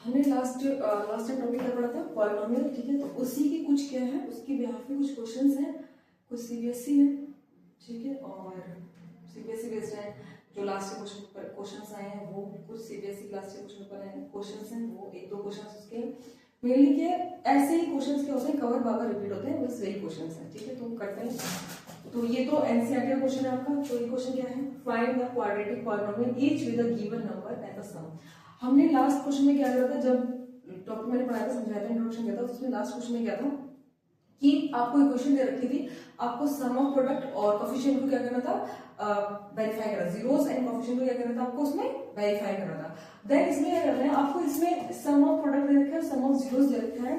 हमने last time topic क्या पढ़ा था, पॉलिनोमियल, ठीक है। तो उसी के कुछ क्या है, उसके बिहाफ में कुछ क्वेश्चंस हैं, कुछ सीबीएसई है, ठीक है, और सीबीएसई बेस्ड है। जो लास्ट क्वेश्चंस आए हैं वो कुछ सीबीएसई क्लास के क्वेश्चंस हैं, वो एक दो क्वेश्चंस उसके मेनली के ऐसे ही क्वेश्चंस के होते हैं, कवर बावर रिपीट होते हैं, बस वही क्वेश्चंस हैं, ठीक है। तो करते हैं। तो ये तो एनसीईआरटी का क्वेश्चन है आपका। तो ये क्वेश्चन क्या है, find the quadratic polynomial each with a given number and the sum. हमने लास्ट क्वेश्चन में क्या करा था, जब टॉपिक मैंने पढ़ाया था, समझाया था, इंट्रोडक्शन दिया था, उसमें लास्ट क्वेश्चन में क्या था कि आपको इक्वेशन दे रखी थी, आपको सम ऑफ प्रोडक्ट और कोफिशिएंट को क्या करना था, वेरीफाई करना, जीरोस एंड कोफिशिएंट को क्या करना था आपको उसमें वेरीफाई करना था। देन इसमें क्या करना है आपको, इसमें सम ऑफ प्रोडक्ट दे रखा है, सम ऑफ जीरोस दे रखा है,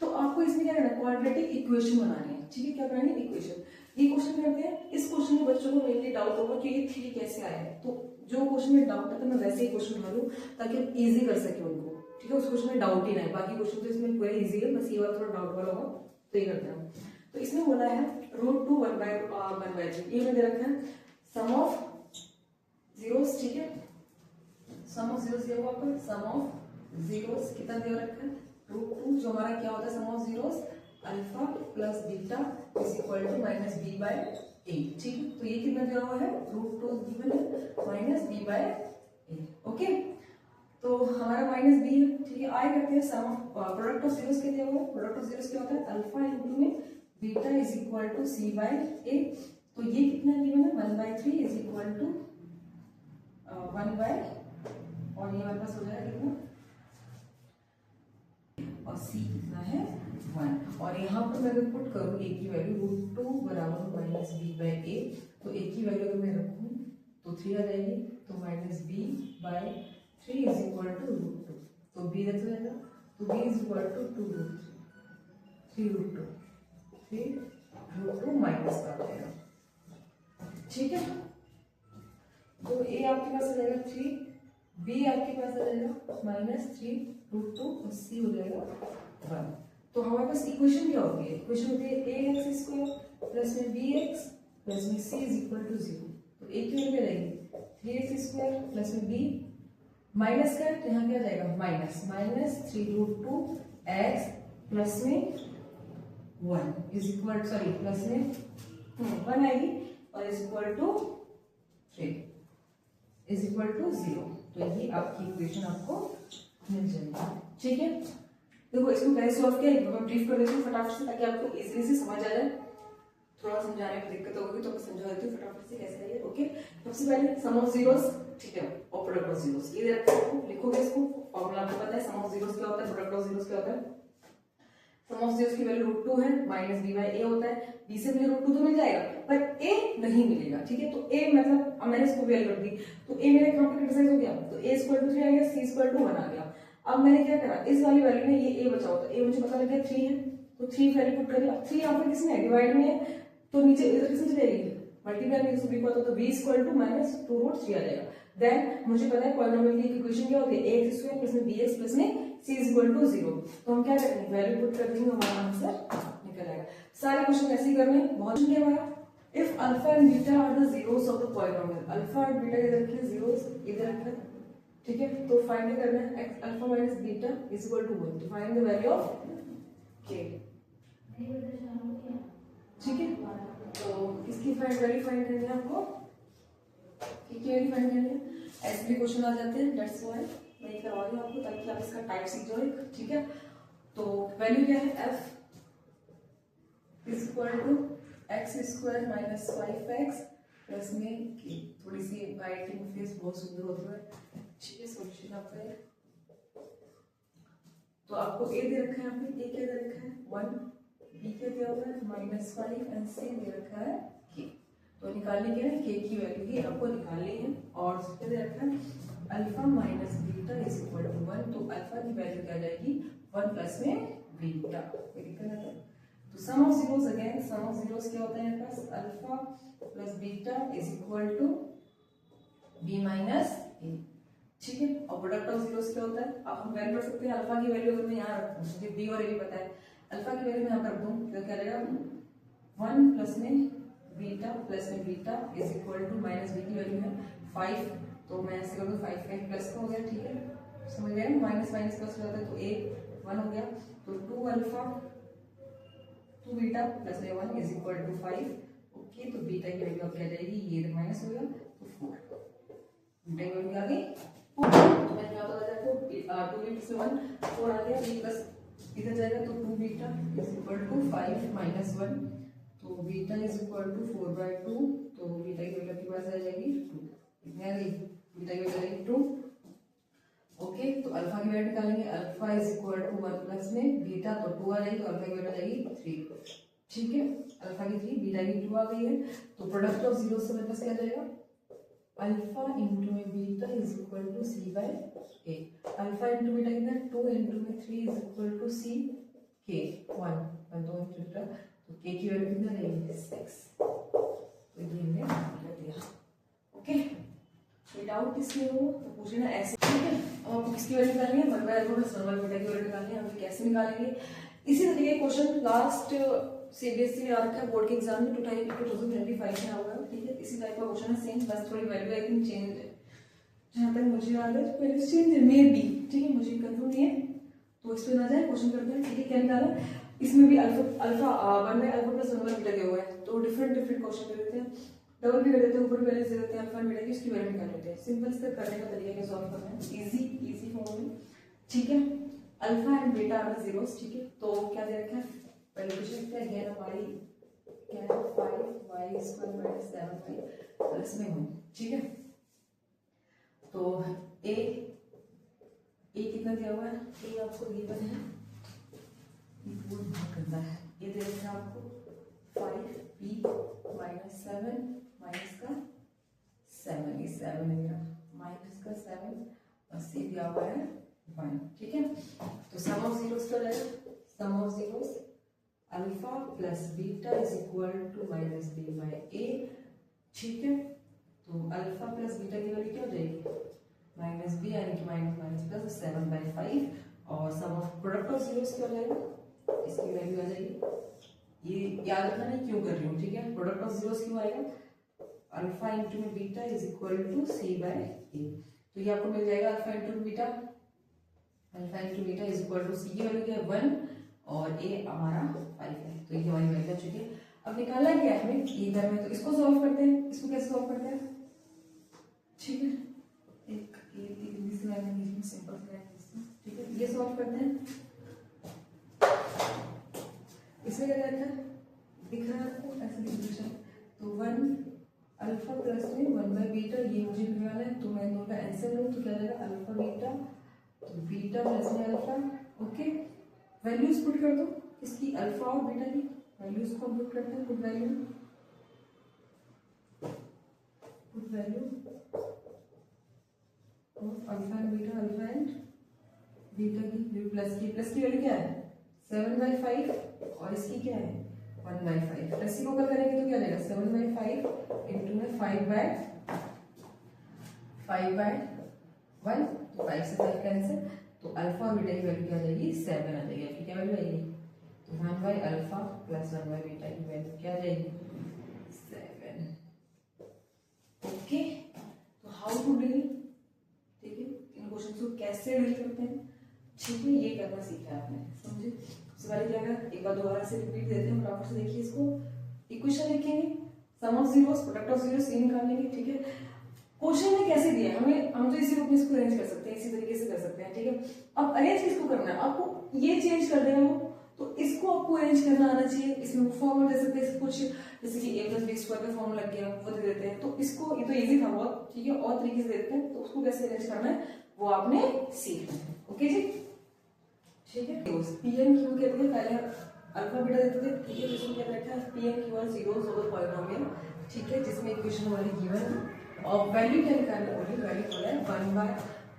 तो आपको इसमें क्या करना है, क्वाड्रेटिक इक्वेशन बनानी है, ठीक है। क्या बनानी है, इक्वेशन। ये क्वेश्चन करते हैं। इस क्वेश्चन में बच्चों को मेनली डाउट होगा कि ये 3 कैसे आया है, तो जो क्वेश्चन में डाउट है तो मैं वैसे ही क्वेश्चन बना लूं ताकि आप इजी कर सके उनको, ठीक है। उस क्वेश्चन में डाउट ही ना है, बाकी क्वेश्चन तो इसमें पूरा इजी है, बस ये वाला थोड़ा डाउट वाला होगा, तो ये करते हैं। तो इसमें बोला है √2 1/3, ये में दे रखा है सम ऑफ जीरोस, ठीक है। सम ऑफ जीरोस दिया हुआ आपको, सम ऑफ जीरोस कितना दिया रखा है, √2, जो हमारा क्या होता है sum of zeros, alpha plus beta is equal to -b/8, ठीक है। तो ये कितना दिया हुआ है, √2 गिवन है -b/8, ओके। तो हमारा -b है, ठीक है। आए करते हैं सम ऑफ प्रोडक्ट ऑफ जीरोस के दिया हुआ है, प्रोडक्ट ऑफ जीरोस क्या होता है, अल्फा इनटू में beta is equal to c/a। तो ये कितना गिवन है, 1/3 इज इक्वल टू 1 बाय, और ये हमारे पास हो जाएगा कितना, और c कितना है 1, और यहाँ पर मैं अगर पुट करूँ a की वैल्यू √2 बराबर -b/8, तो a की वैल्यू अगर मैं रखूँ तो 3 आ जाएगी, तो -b/3 इज इक्वल टू √2, तो b रख जाएगा, तो b is equal to 3√2 minus का आ जाएगा, ठीक है। तो a आपके पास आ जाएगा 3, b आपके पास आ जाएगा -3√2 और c हो जाएगा 1। तो हमारे पास इक्वेशन क्या होती है, इक्वेशन होती है ax² प्लस में bx प्लस में c इज इक्वल टू 0। तो a की वैल्यू रहेगी 3x² प्लस में b माइनस का, तो यहाँ क्या जाएगा -3√2x प्लस में 1 इज इक्वल, सॉरी प्लस में 1 आएगी, और is equal to 3 is equal to 0। तो ये आपकी इक्वेशन आपको मिल जाएगी, ठीक है। देखो इसको कैसे सॉल्व किया एक बार ब्रीफ कर देती हूँ फटाफट से, ताकि आपको इजीली से समझ आ जाए। थोड़ा समझाने में दिक्कत होगी तो मैं समझा देती हूँ फटाफट से कैसे है, ओके। सबसे पहले सम ऑफ जीरोस, ठीक है, और प्रोडक्ट ऑफ जीरोस, ये रखा है, लिखोगे इसको, फॉर्मूला आपको पता है, सम ऑफ जीरोस क्या होता है, प्रोडक्ट ऑफ जीरोस क्या होता है। सम ऑफ जीरोस की वैल्यू √2 है, -b/a होता है, b से मुझे √2 तो मिल जाएगा, पर a नहीं मिलेगा, ठीक है। तो a मतलब अब मैंने इसको वैल्यू रख दी, तो a मेरा यहाँ पे क्रिटिसाइज हो गया, तो a = 3 आ गया, c = 1 आ गया। अब मैंने क्या करा, इस वाली वैल्यू में ये a बचा होता है, a मुझे पता लग गया 3 है, तो 3 वैल्यू पुट करी। अब 3 यहाँ पर किसमें है, डिवाइड में है, तो नीचे इधर किसमें चली जाएगी, मल्टीप्लाई में, इसको b को तो b = -2√3 आ जाएगा। देन मुझे पता है पॉलिनोमियल की इक्वेशन क्या होती है, ax² प्लस में bx प्लस में c = 0। तो हम क्या करेंगे, वैल्यू पुट कर देंगे, हमारा आंसर निकल आएगा। सारे क्वेश्चन ऐसे ही करने हैं, बहुत क्या हमारा, if alpha and beta are the zeros of the polynomial, alpha और बीटा इधर रखिए, जीरोस इधर रखिए, ठीक है। तो फाइंड करना है alpha minus beta is equal to 1, तो find the value of k, ठीक है। तो इसकी वैल्यू फाइंड करनी है आपको, की वैल्यू फाइंड करनी है। ऐसे भी क्वेश्चन आ जाते हैं, दैट्स व्हाई मैं ये करवा रही हूँ आपको, ताकि आप इसका टाइप सीख जाओ, ठीक है। तो वैल्यू क्या है, f is equal to x² - 5x plus में k। थोड़ी सी राइटिंग फेस बहुत सुंदर होती है, ठीक है। सॉल्यूशन आपका है, तो आपको a दे रखा है, यहाँ पे a क्या दे रखा है 1, b क्या दिया हुआ है -5 एंड c दे रखा है k। तो निकालने क्या है, k की वैल्यू ही आपको निकालनी है, और क्या दे रखा है alpha minus beta is equal to 1। तो अल्फा की वैल्यू क्या जाएगी 1 प्लस में बीटा, कोई दिक्कत नहीं है। तो sum of zeros, again sum of zeros क्या होता है मेरे पास, alpha plus beta is equal to b minus a, ठीक है। और प्रोडक्ट ऑफ जीरोस क्या होता है, आप हम वैल्यू रख सकते हैं, अल्फा की वैल्यू अगर मैं यहाँ रखूँ, मुझे b और a भी पता है, अल्फा की वैल्यू मैं यहाँ पर रख दूँ, तो क्या रहेगा 1 प्लस में बीटा प्लस में beta is equal to -b की वैल्यू है 5, तो मैं ऐसे कर दूँ 5 प्लस का हो गया, ठीक है। समझ गए ना, माइनस माइनस प्लस हो जाता है तो ए 1 हो गया, तो 2 अल्फा 2 बीटा प्लस में 1 इज इक्वल टू 5। ओके, तो बीटा की वैल्यू अब क्या जाएगी, ये माइनस हो गया तो 4, बीटा की वैल्यू आ गई 4। तो मैंने क्या बताया आपको, 2 बीटा से 1 4 आ गया, बी प्लस इधर जाएगा तो 2 beta is equal to 5 minus 1, तो बीटा इज इक्वल टू 4/2, तो बीटा की वैल्यू आपके पास आ जाएगी 2, कितनी आ गई, बीटा की वैल्यू आ जाएगी 2। ओके, तो अल्फा की वैल्यू निकालेंगे, alpha is equal to 1 plus में बीटा, तो 2 आ जाएगी, तो अल्फा की वैल्यू आ जाएगी 3। ठीक है, अल्फा की 3 बीटा की 2 आ गई है, तो प्रोडक्ट ऑफ जीरो से मेरे पास क्या जाएगा, अल्फा इंटू में beta is equal to C by A. Alpha into beta कितना, 2 इंटू में 3 इज इक्वल टू सी के 1 तो के की वैल्यू कितना रहेगी 6, तो ये हमने कर दिया। ओके, डाउट किसमें हो तो पूछना ऐसे, ठीक है। अब आपको किसकी वैल्यू निकालनी है, 1 by alpha plus 1 by beta की वैल्यू निकालनी है, हम कैसे निकालेंगे, इसी तरीके के क्वेश्चन लास्ट सीबीएसई में आ रखा है बोर्ड के एग्जाम में 2025 में आऊंगा, ठीक है। इसी टाइप का क्वेश्चन है सेम, बस थोड़ी वैल्यू आई थिंक चेंज है, जहां तक मुझे याद है पहले चेंज है मे बी, ठीक है, मुझे कंफर्म नहीं है, तो इस पे ना जाए, क्वेश्चन करते हैं, ठीक है। क्या निकाला, इसमें भी alpha 1 by alpha plus 1 by beta दिया हुआ है, तो डिफरेंट डिफरेंट क्वेश्चन देते हैं, डबल भी कर देते हैं, ऊपर पहले से देते हैं अल्फा बीटा की, उसकी वैल्यू निकाल लेते हैं, सिंपल से करने का तरीका क्या सॉल्व करना है, इजी फॉर्म में, ठीक है। Alpha and beta are zeros, ठीक है, तो क्या दे रखा है, पहले क्वेश्चन लिखते हैं, अगेन हमारी क्या है 5y² - 7y प्लस में 1, ठीक है। तो ए कितना दिया हुआ है, ए आपको गिवन है, ये बहुत गंदा है, ये दे रखा है आपको 5p - 7 माइनस का 7, ये 7 है मेरा, माइनस का 7 और सी दिया हुआ है 1, ठीक है। तो सम ऑफ जीरोस क्या रहेगा, sum of zeros alpha plus beta is equal to minus B by A, ठीक है। तो अल्फा प्लस बीटा की वैल्यू क्या हो जाएगी, माइनस बी, यानी कि माइनस माइनस प्लस 7/5, और सम ऑफ प्रोडक्ट ऑफ जीरोस क्या हो जाएगा, इसकी वैल्यू आ जाएगी, ये याद रखना नहीं क्यों कर रही हूँ, ठीक है। प्रोडक्ट ऑफ जीरोस क्यों आएगा, अल्फा इंटू में beta is equal to C by A, तो ये आपको मिल जाएगा alpha into beta, alpha into beta is equal to C की वैल्यू क्या है 1 और ए हमारा 5 है, तो ये हमारी वैल्यू आ चुकी है। अब निकालना क्या है हमें, ये करना है, तो इसको सॉल्व करते हैं, इसको कैसे सॉल्व करते हैं, ठीक है, एक सिंपल, ठीक है, ये सॉल्व करते हैं, इसमें क्या रहता है, दिख रहा है आपको ऐसे डिफरेंशियल, तो 1 अल्फा प्लस में 1 बाय बीटा, ये मुझे मिलने वाला है, तो मैं दोनों का आंसर लूँ तो क्या रहेगा, अल्फा बीटा, तो बीटा प्लस में अल्फा, ओके। वैल्यूज पुट कर दो इसकी, अल्फा और बीटा की वैल्यूज को पुट करते हैं, put value of alpha and beta, alpha and beta की प्लस की वैल्यू क्या है 7/5 और इसकी क्या है 1/5, रेसिप्रोकल करेंगे तो क्या रहेगा 7/5 इंटू में 5/1, तो 5 से 5 कैंसिल, तो अल्फा और बीटा की वैल्यू क्या आ जाएगी 7 आ जाएगी, आपकी क्या वैल्यू आएगी, तो 1/अल्फा प्लस 1/बीटा की वैल्यू क्या आ जाएगी 7, ओके। तो हाउ टू डील, ठीक है, इन क्वेश्चंस को कैसे डील करते हैं, ठीक है, ये करना सीखा है आपने, समझे। सबसे पहले क्या है, एक बार दोबारा से रिपीट देते हैं, फटाफट से देखिए इसको, इक्वेशन लिखेंगे, sum of zeros, product of zeros ये निकालेंगे, ठीक है। क्वेश्चन में कैसे दिया है हमें, हम तो इसी रूप में इसको अरेंज कर सकते हैं, इसी तरीके से कर सकते हैं, ठीक है। अब अरेंज किसको करना है, आपको ये चेंज कर देना हो तो इसको आपको अरेंज करना आना चाहिए, इसमें फॉर्मूला दे सकते हैं कुछ, जैसे कि a + b² का फॉर्मूला लग गया वो दे देते हैं, तो इसको, ये तो इजी था बहुत, ठीक है, और तरीके से देते हैं, तो उसको कैसे अरेंज करना है वो आपने सीखना है, ओके जी, ठीक है। पीएम क्यू कहते हैं, पहले अल्फा बीटा देते थे, ठीक है, जिसमें क्या रखा है PM Q R zeros over polynomial, ठीक है, जिसमें इक्वेशन हमारी गिवन है, और वैल्यू क्या निकालना होगी, वैल्यू बोला है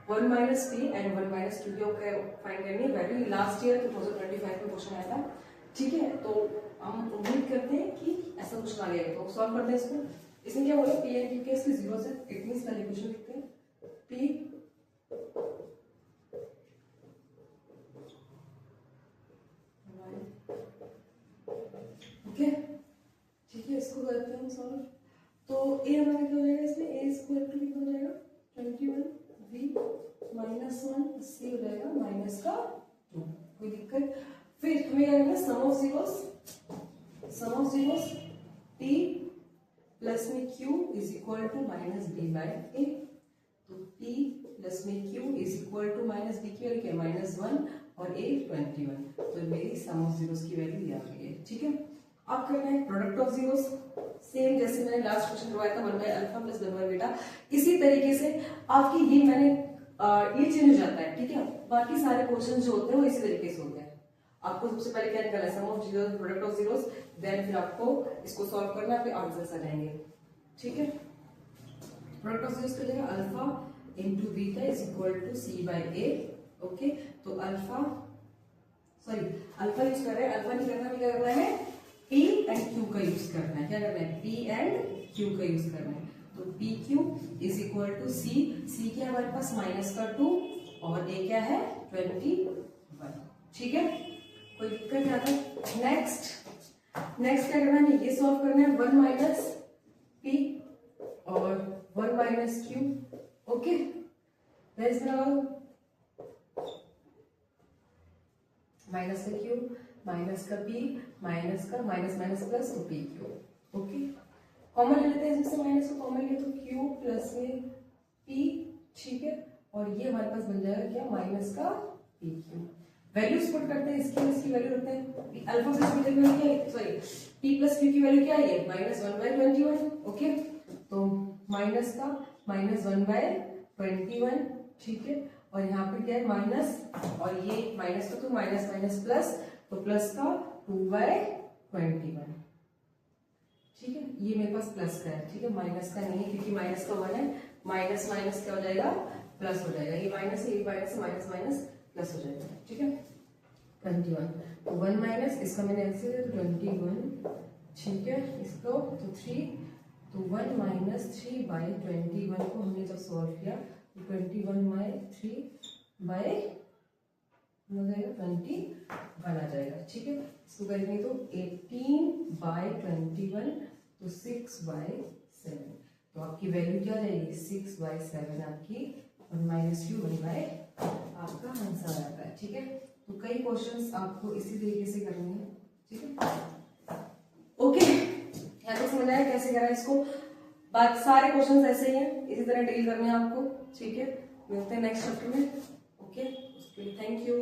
1 minus p and 1 minus q की फाइंड करनी है वैल्यू, लास्ट ईयर 2025 में क्वेश्चन आया था, ठीक है। तो हम उम्मीद करते हैं कि ऐसा कुछ ना आएगा, तो सॉल्व करते हैं इसको। इसमें क्या बोला p एंड q के इसमें जीरो से, इट मींस पहले इक्वेशन लिखते हैं p ओके, ठीक है, इसको करते हैं हम सॉल्व। तो a हमारा क्या हो जाएगा इसमें, a² कितना हो जाएगा 21v - 1 माइनस का 2, कोई दिक्कत। फिर हमें क्या करना है, sum of zeros p plus में q is equal to minus b by a। तो p प्लस में q is equal to minus b की वैल्यू क्या, -1 और a 21। तो मेरी सम ऑफ जीरोस की वैल्यू ये आ गई है, ठीक है। अब करना है प्रोडक्ट ऑफ जीरोस, सेम जैसे मैंने लास्ट क्वेश्चन करवाया था 1 by alpha plus 1 by beta, इसी तरीके से आपकी ये मैंने ये चेंज हो जाता है, ठीक है। बाकी सारे क्वेश्चन जो होते हैं वो इसी तरीके से होते हैं। आपको सबसे पहले क्या निकालना है, sum of zeros product of zeros, then फिर आपको इसको सॉल्व करना है, फिर आंसर्स आ जाएंगे, ठीक है। प्रोडक्ट ऑफ जीरोस कर लेगा alpha into beta is equal to C by A. Okay, तो अल्फा यूज कर रहे हैं, अल्फा नहीं करना, क्या करना है, P एंड Q का यूज करना है। क्या करना है, P एंड Q का यूज करना है। तो PQ is equal to C क्या है हमारे पास -2 और A क्या है 21, ठीक है। कोई दिक्कत नहीं आता। नेक्स्ट क्या करना है, ये सॉल्व करना है 1 माइनस P और 1 माइनस Q। ओके, माइनस का Q माइनस का P माइनस का माइनस प्लस तो PQ। ओके, कॉमन ले लेते हैं, इसमें से माइनस को कॉमन लिया तो Q प्लस में P, ठीक है। और ये हमारे पास बन जाएगा क्या, माइनस का PQ। वैल्यूज पुट करते हैं, इसकी वैल्यू रखते हैं, अल्फा प्लस बीटा की वैल्यू क्या है, सॉरी P प्लस Q की वैल्यू क्या है, -1 बाय 21। ओके, तो माइनस का -1 बाय 21, ठीक है। और यहाँ पे क्या है माइनस, और ये माइनस का तो माइनस प्लस, तो प्लस का 2 बाय 21, ठीक है। ये मेरे पास प्लस का है, ठीक है, माइनस का नहीं है क्योंकि माइनस का 1 है, माइनस क्या हो जाएगा, प्लस हो जाएगा। ये माइनस है, ये माइनस माइनस प्लस हो जाएगा, ठीक है। 21 तो 1 माइनस इसका मैंने ऐसे 21, ठीक है, इसको तो 3, तो 1 माइनस 3 बाय 21 को हमने जब सॉल्व किया तो 21 बाय 3 बाय हो जाएगा 21 आ जाएगा, ठीक है। इसको करेंगे तो 18 बाय 21 तो 6 बाय 7, तो आपकी वैल्यू क्या जाएगी 6 बाय 7 आपकी, और माइनस Q 1 बाय आपका आंसर आता है, ठीक है। तो कई क्वेश्चंस आपको इसी तरीके से करने हैं, ठीक है। ओके, यहाँ तक समझ आया कैसे करा इसको। बात सारे क्वेश्चंस ऐसे ही हैं, इसी तरह डील करने हैं आपको, ठीक है। मिलते हैं नेक्स्ट चैप्टर में। ओके, उसके लिए थैंक यू।